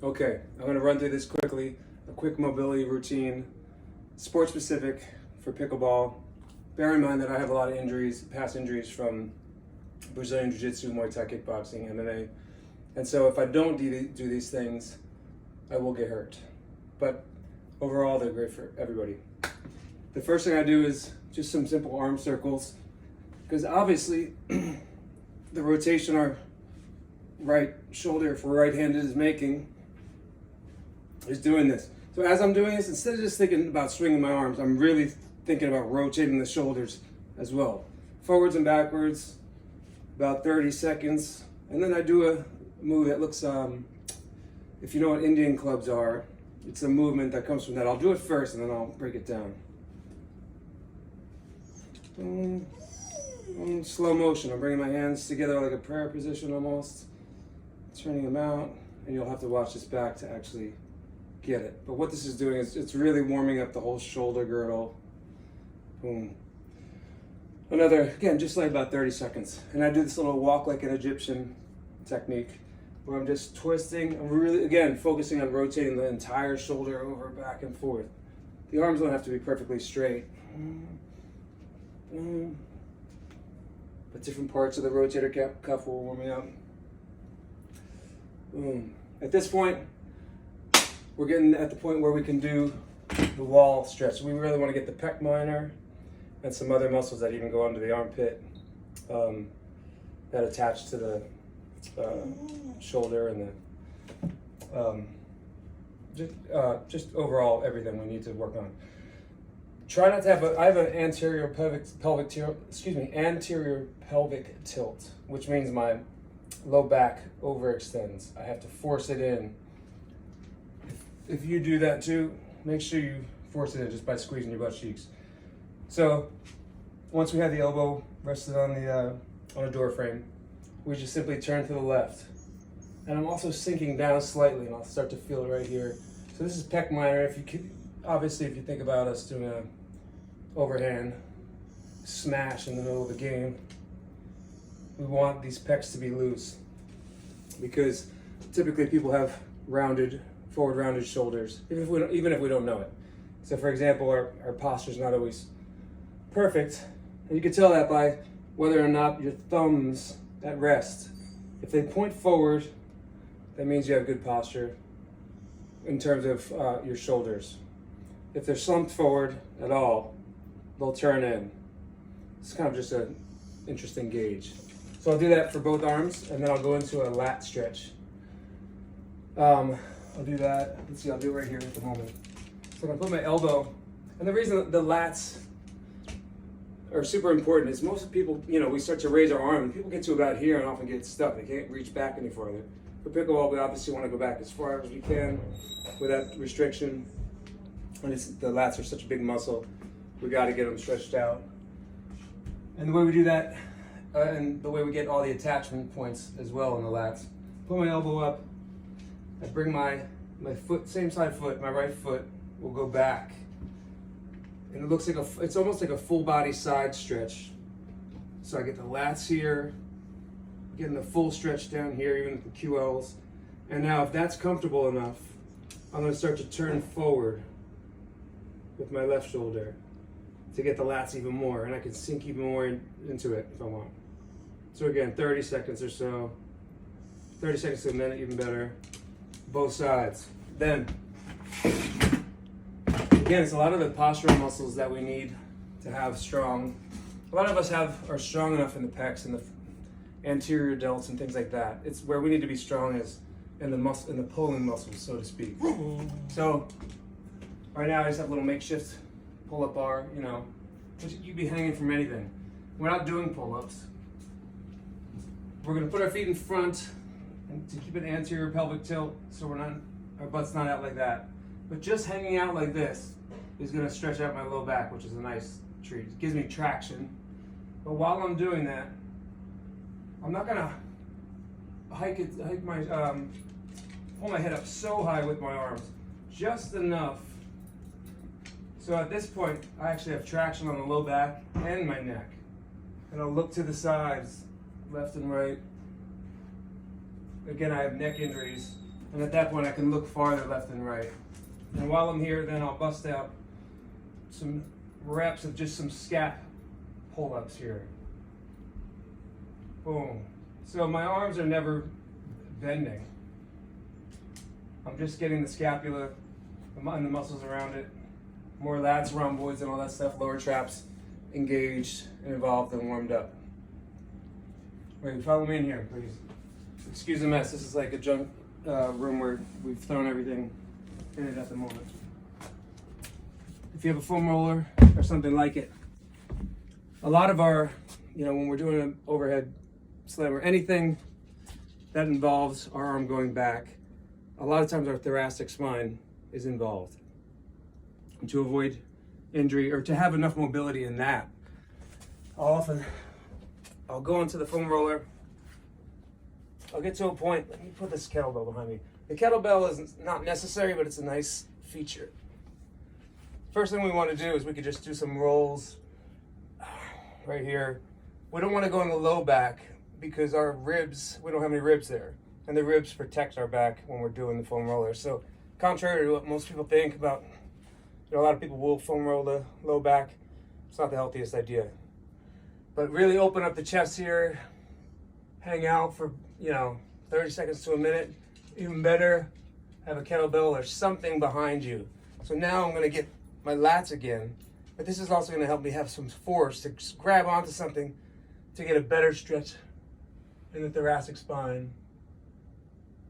Okay, I'm going to run through this quickly. A quick mobility routine, sport specific for pickleball. Bear in mind that I have a lot of injuries, past injuries from Brazilian Jiu-Jitsu, Muay Thai, kickboxing, MMA. And so if I don't do these things, I will get hurt. But overall, they're great for everybody. The first thing I do is just some simple arm circles, because obviously the rotation our right shoulder, if we're right-handed, is making is doing this. So as I'm doing this, instead of just thinking about swinging my arms, I'm really thinking about rotating the shoulders as well. Forwards and backwards, about 30 seconds. And then I do a move that looks, if you know what Indian clubs are, it's a movement that comes from that. I'll do it first and then I'll break it down. Slow motion, I'm bringing my hands together like a prayer position almost, turning them out, and you'll have to watch this back to actually get it. But what this is doing is it's really warming up the whole shoulder girdle. Boom. Another, again, just like about 30 seconds. And I do this little walk like an Egyptian technique where I'm just twisting. I'm really, again, focusing on rotating the entire shoulder over, back and forth. The arms don't have to be perfectly straight. But different parts of the rotator cuff will warm me up. At this point, we're getting at the point where we can do the wall stretch. We really want to get the pec minor and some other muscles that even go under the armpit that attach to the shoulder and the just overall everything we need to work on. Try not to have I have an anterior pelvic tilt, which means my low back overextends. I have to force it in. If you do that too, make sure you force it in just by squeezing your butt cheeks. So once we have the elbow rested on a door frame, we just simply turn to the left. And I'm also sinking down slightly, and I'll start to feel it right here. So this is pec minor. If you could, obviously, if you think about us doing a overhand smash in the middle of the game, we want these pecs to be loose, because typically people have forward rounded shoulders, even if we don't know it. So for example, our posture's not always perfect, and you can tell that by whether or not your thumbs at rest, if they point forward, that means you have good posture in terms of your shoulders. If they're slumped forward at all, they'll turn in. It's kind of just an interesting gauge. So I'll do that for both arms, and then I'll go into a lat stretch. I'll do that. Let's see, I'll do it right here at the moment. So I'm gonna put my elbow, and the reason the lats are super important is most people, we start to raise our arm, and people get to about here and often get stuck. They can't reach back any farther. For pickleball, we obviously want to go back as far as we can without restriction. And the lats are such a big muscle, we got to get them stretched out. And the way we do that, and the way we get all the attachment points as well in the lats, put my elbow up, I bring my foot, same side foot, my right foot will go back. And it looks like it's almost like a full body side stretch. So I get the lats here, getting the full stretch down here, even the QLs. And now if that's comfortable enough, I'm gonna start to turn forward with my left shoulder to get the lats even more, and I can sink even more into it if I want. So again, 30 seconds or so, 30 seconds to a minute, even better, both sides. Then, again, it's a lot of the postural muscles that we need to have strong. A lot of us are strong enough in the pecs and the anterior delts and things like that. It's where we need to be strong is in the pulling muscles, so to speak. So right now I just have a little makeshift pull-up bar, you'd be hanging from anything. We're not doing pull-ups. We're gonna put our feet in front and to keep an anterior pelvic tilt so our butt's not out like that. But just hanging out like this is gonna stretch out my low back, which is a nice treat. It gives me traction. But while I'm doing that, I'm not gonna pull my head up so high with my arms, just enough. So at this point, I actually have traction on the low back and my neck. And I'll look to the sides, left and right. Again, I have neck injuries, And at that point I can look farther left and right. And while I'm here, then I'll bust out some reps of just some scap pull-ups here. Boom. So my arms are never bending. I'm just getting the scapula and the muscles around it, more lats, rhomboids, and all that stuff, lower traps engaged and involved and warmed up. Wait, follow me in here, please. Excuse the mess. This is like a junk room where we've thrown everything in it at the moment. If you have a foam roller or something like it, a lot of our, when we're doing an overhead slam or anything that involves our arm going back, a lot of times our thoracic spine is involved. And to avoid injury or to have enough mobility in that, I'll go into the foam roller. I'll get to a point. Let me put this kettlebell behind me. The kettlebell is not necessary, but it's a nice feature. First thing we want to do is we could just do some rolls right here. We don't want to go in the low back because our ribs, we don't have any ribs there. And the ribs protect our back when we're doing the foam roller. So contrary to what most people think about, a lot of people will foam roll the low back. It's not the healthiest idea. But really open up the chest here, hang out for 30 seconds to a minute. Even better, have a kettlebell or something behind you. So now I'm gonna get my lats again, but this is also gonna help me have some force to grab onto something to get a better stretch in the thoracic spine.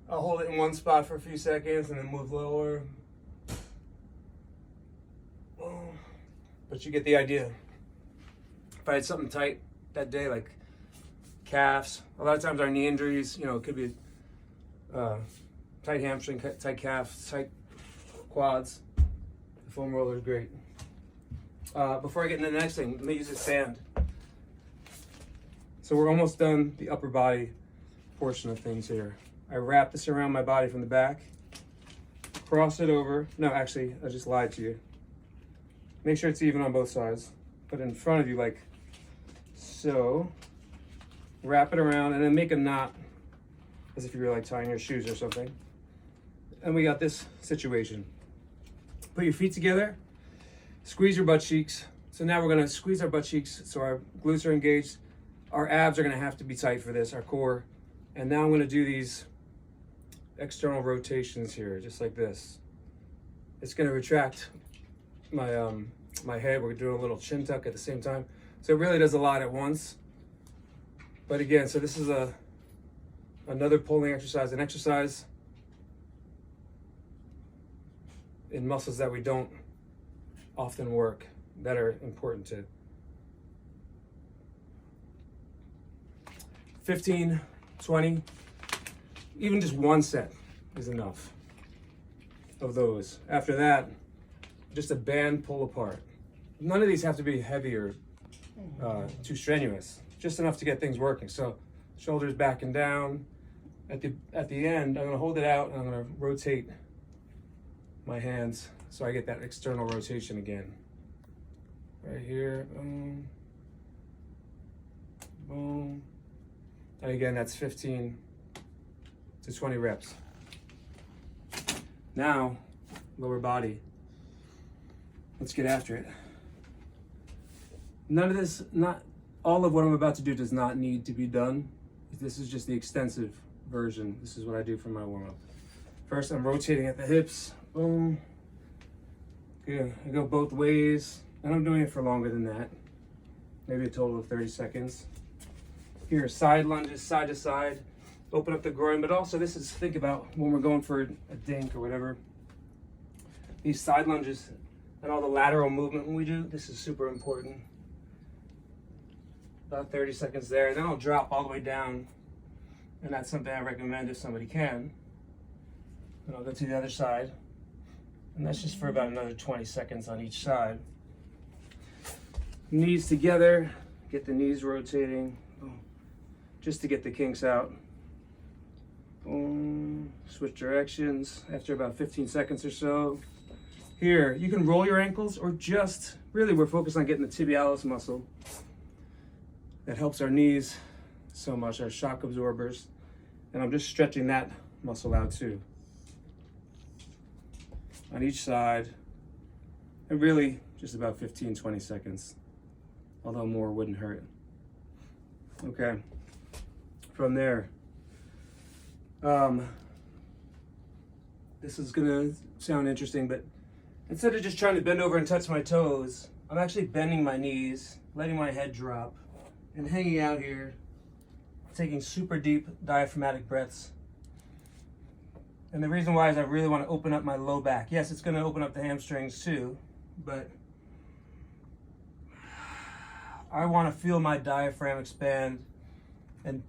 I'll hold it in one spot for a few seconds and then move lower. But you get the idea. If I had something tight that day, like calves, a lot of times our knee injuries, it could be tight hamstring, tight calf, tight quads. The foam roller is great. Before I get into the next thing, let me use a sand. So we're almost done the upper body portion of things here. I wrap this around my body from the back, cross it over. No, actually, I just lied to you. Make sure it's even on both sides. Put it in front of you like so. Wrap it around and then make a knot as if you were like tying your shoes or something. And we got this situation. Put your feet together, squeeze your butt cheeks. So now we're gonna squeeze our butt cheeks so our glutes are engaged. Our abs are gonna have to be tight for this, our core. And now I'm gonna do these external rotations here, just like this. It's gonna retract my my head. We're doing a little chin tuck at the same time. So it really does a lot at once. But again, so this is another pulling exercise, an exercise in muscles that we don't often work that are important to. 15, 20, even just one set is enough of those. After that, just a band pull apart. None of these have to be heavy or too strenuous. Just enough to get things working. So shoulders back and down. At the end, I'm gonna hold it out and I'm gonna rotate my hands so I get that external rotation again. Right here, boom, boom. And again, that's 15 to 20 reps. Now, lower body. Let's get after it. None of this, not all of what I'm about to do does not need to be done. This is just the extensive version. This is what I do for my warm-up. First, I'm rotating at the hips. Boom. Good. I go both ways, and I'm doing it for longer than that. Maybe a total of 30 seconds. Here, side lunges, side to side. Open up the groin, but also this is, think about when we're going for a dink or whatever. These side lunges and all the lateral movement when we do, this is super important. About 30 seconds there, then I'll drop all the way down. And that's something I recommend if somebody can. And I'll go to the other side. And that's just for about another 20 seconds on each side. Knees together, get the knees rotating, just to get the kinks out. Boom, switch directions after about 15 seconds or so. Here, you can roll your ankles or just, really we're focused on getting the tibialis muscle. That helps our knees so much, our shock absorbers. And I'm just stretching that muscle out too. on each side, and really just about 15-20 seconds, although more wouldn't hurt. Okay, from there, this is gonna sound interesting, but instead of just trying to bend over and touch my toes, I'm actually bending my knees, letting my head drop, and hanging out here, taking super deep diaphragmatic breaths. And the reason why is I really want to open up my low back. Yes, it's going to open up the hamstrings too, but I want to feel my diaphragm expand and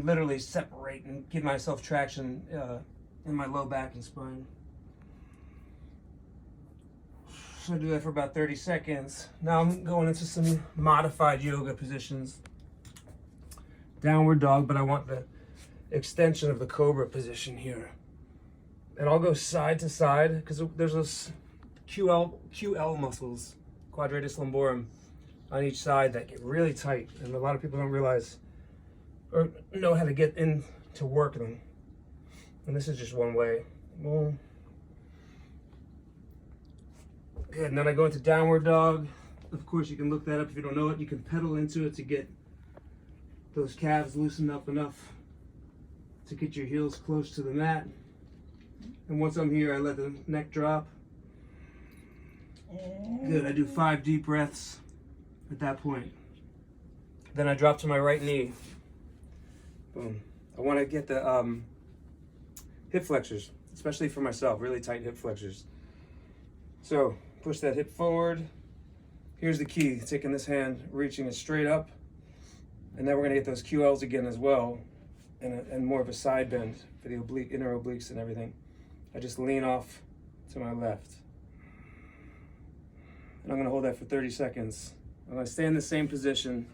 literally separate and give myself traction in my low back and spine. So I do that for about 30 seconds. Now I'm going into some modified yoga positions. Downward dog, but I want the extension of the cobra position here. And I'll go side to side because there's those QL muscles, quadratus lumborum, on each side that get really tight, and a lot of people don't realize or know how to get in to work them. And this is just one way. Boom. Good. And then I go into downward dog. Of course, you can look that up if you don't know it. You can pedal into it to get those calves loosened up enough to get your heels close to the mat. And once I'm here, I let the neck drop. Good. I do 5 deep breaths at that point. Then I drop to my right knee. Boom. I want to get the hip flexors, especially for myself, really tight hip flexors. So push that hip forward. Here's the key, taking this hand, reaching it straight up. And then we're gonna get those QLs again as well, and more of a side bend for the oblique, inner obliques and everything. I just lean off to my left. And I'm gonna hold that for 30 seconds. I'm gonna stay in the same position,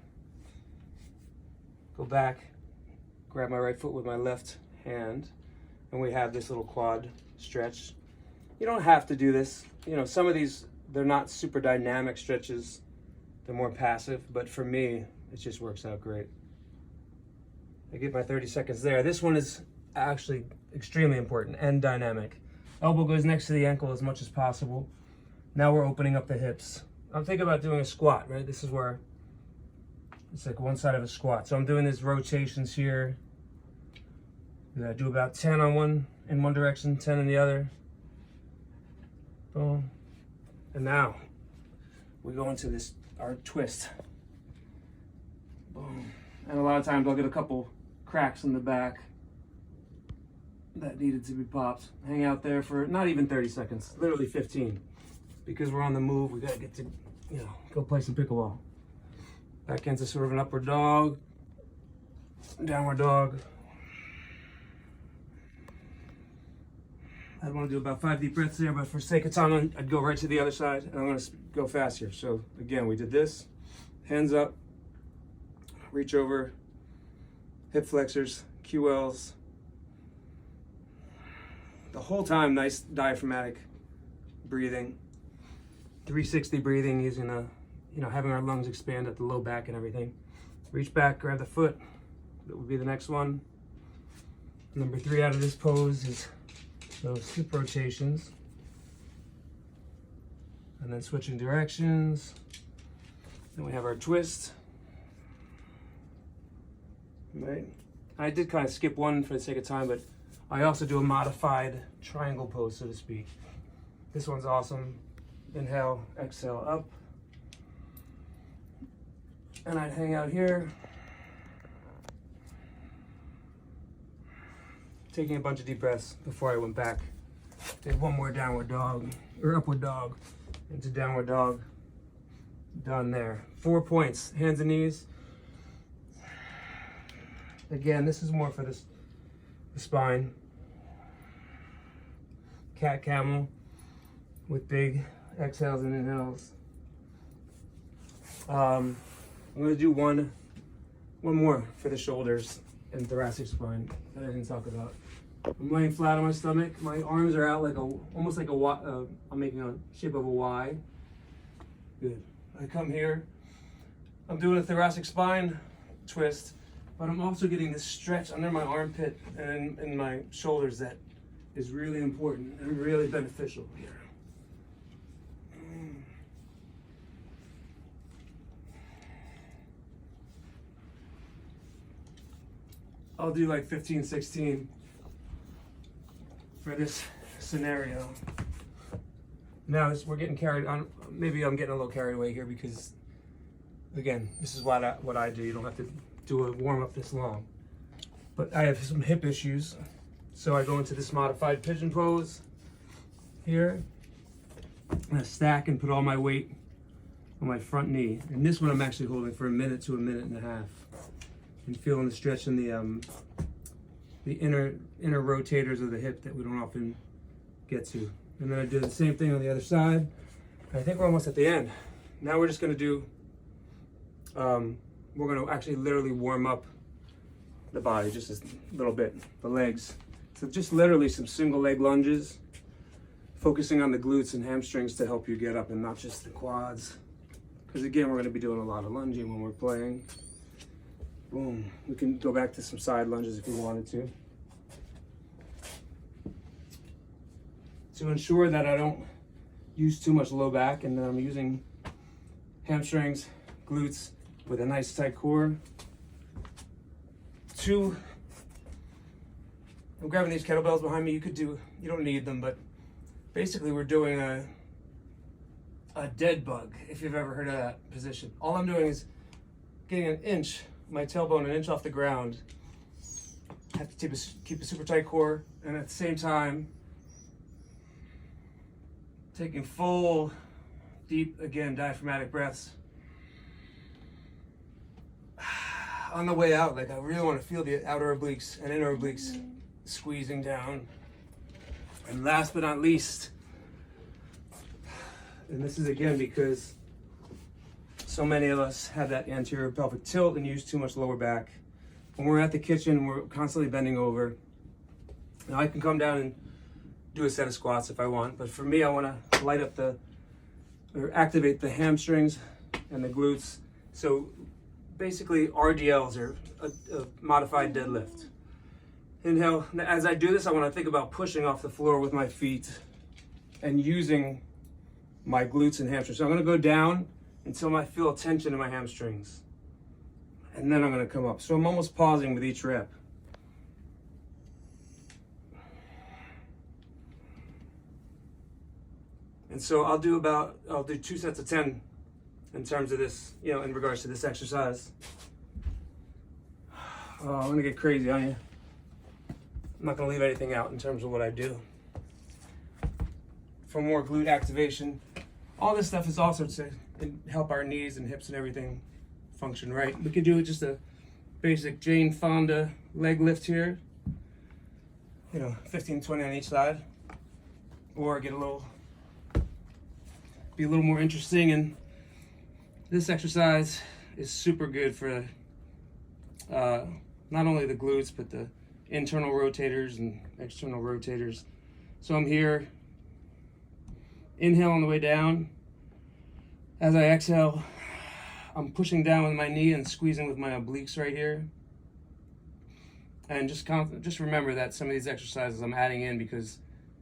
go back, grab my right foot with my left hand, and we have this little quad stretch. You don't have to do this. You know, some of these, they're not super dynamic stretches. They're more passive, but for me, it just works out great. I get my 30 seconds there. This one is actually extremely important and dynamic. Elbow goes next to the ankle as much as possible. Now we're opening up the hips. I'm thinking about doing a squat, right? This is where it's like one side of a squat. So I'm doing these rotations here. I do about 10 on one in one direction, 10 in the other. Boom. And now we go into this, our twist. Boom. And a lot of times I'll get a couple cracks in the back that needed to be popped. Hang out there for not even 30 seconds, literally 15. Because we're on the move, we gotta get to, you know, go play some pickleball. Back into sort of an upward dog, downward dog. I want to do about 5 deep breaths there, but for sake of time, I'd go right to the other side, and I'm going to go fast here. So again, we did this, hands up, reach over, hip flexors, QLs. The whole time, nice diaphragmatic breathing, 360 breathing, using having our lungs expand at the low back and everything. Reach back, grab the foot. That would be the next one. Number 3 out of this pose is those hip rotations, and then switching directions. Then we have our twist. Right. I did kind of skip one for the sake of time, but I also do a modified triangle pose, so to speak. This one's awesome. Inhale, exhale, up. And I'd hang out here, taking a bunch of deep breaths before I went back. Did one more downward dog, or upward dog, into downward dog. Done there. 4 points, hands and knees. Again, this is more for the spine. Cat camel with big exhales and inhales. I'm gonna do one more for the shoulders and thoracic spine that I didn't talk about. I'm laying flat on my stomach. My arms are out like almost like a Y. I'm making a shape of a Y. Good. I come here. I'm doing a thoracic spine twist, but I'm also getting this stretch under my armpit and in my shoulders that is really important and really beneficial here. I'll do like 15, 16 for this scenario. Now we're getting carried on. Maybe I'm getting a little carried away here because, again, this is what I do. You don't have to do a warm up this long. But I have some hip issues, so I go into this modified pigeon pose here. And I stack and put all my weight on my front knee. And this one I'm actually holding for a minute to a minute and a half. And feeling the stretch in the inner rotators of the hip that we don't often get to. And then I do the same thing on the other side. I think we're almost at the end. Now we're just gonna do, we're gonna actually literally warm up the body just a little bit, the legs. So just literally some single leg lunges, focusing on the glutes and hamstrings to help you get up and not just the quads. Because again, we're gonna be doing a lot of lunging when we're playing. Boom. We can go back to some side lunges if we wanted to. To ensure that I don't use too much low back and that I'm using hamstrings, glutes with a nice tight core. I'm grabbing these kettlebells behind me. You don't need them, but basically we're doing a dead bug, if you've ever heard of that position. All I'm doing is getting an inch, my tailbone an inch off the ground. I have to keep a super tight core, and at the same time, taking full, deep, again, diaphragmatic breaths. On the way out, like I really want to feel the outer obliques and inner obliques squeezing down. And last but not least, and this is again because so many of us have that anterior pelvic tilt and use too much lower back. When we're at the kitchen, we're constantly bending over. Now I can come down and do a set of squats if I want, but for me, I want to light up or activate the hamstrings and the glutes. So basically RDLs are a modified deadlift. Inhale. As I do this, I want to think about pushing off the floor with my feet and using my glutes and hamstrings. So I'm going to go down until I feel tension in my hamstrings. And then I'm going to come up. So I'm almost pausing with each rep. And so I'll do 2 sets of 10 in terms of this, in regards to this exercise. Oh, I'm gonna get crazy on you. I'm not gonna leave anything out in terms of what I do. For more glute activation, all this stuff is also to help our knees and hips and everything function right. We could do just a basic Jane Fonda leg lift here. 15, 20 on each side. Or be a little more interesting, and this exercise is super good for not only the glutes, but the internal rotators and external rotators. So I'm here, inhale on the way down. As I exhale, I'm pushing down with my knee and squeezing with my obliques right here. And just remember that some of these exercises I'm adding in because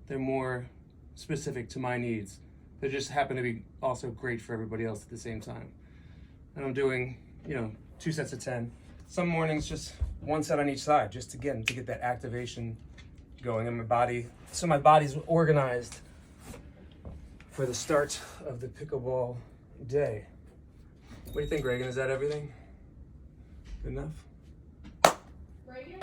they're more specific to my needs. They just happen to be also great for everybody else at the same time. And I'm doing, 2 sets of 10. Some mornings just 1 set on each side, just to get that activation going in my body. So my body's organized for the start of the pickleball day. What do you think, Reagan? Is that everything? Good enough? Reagan?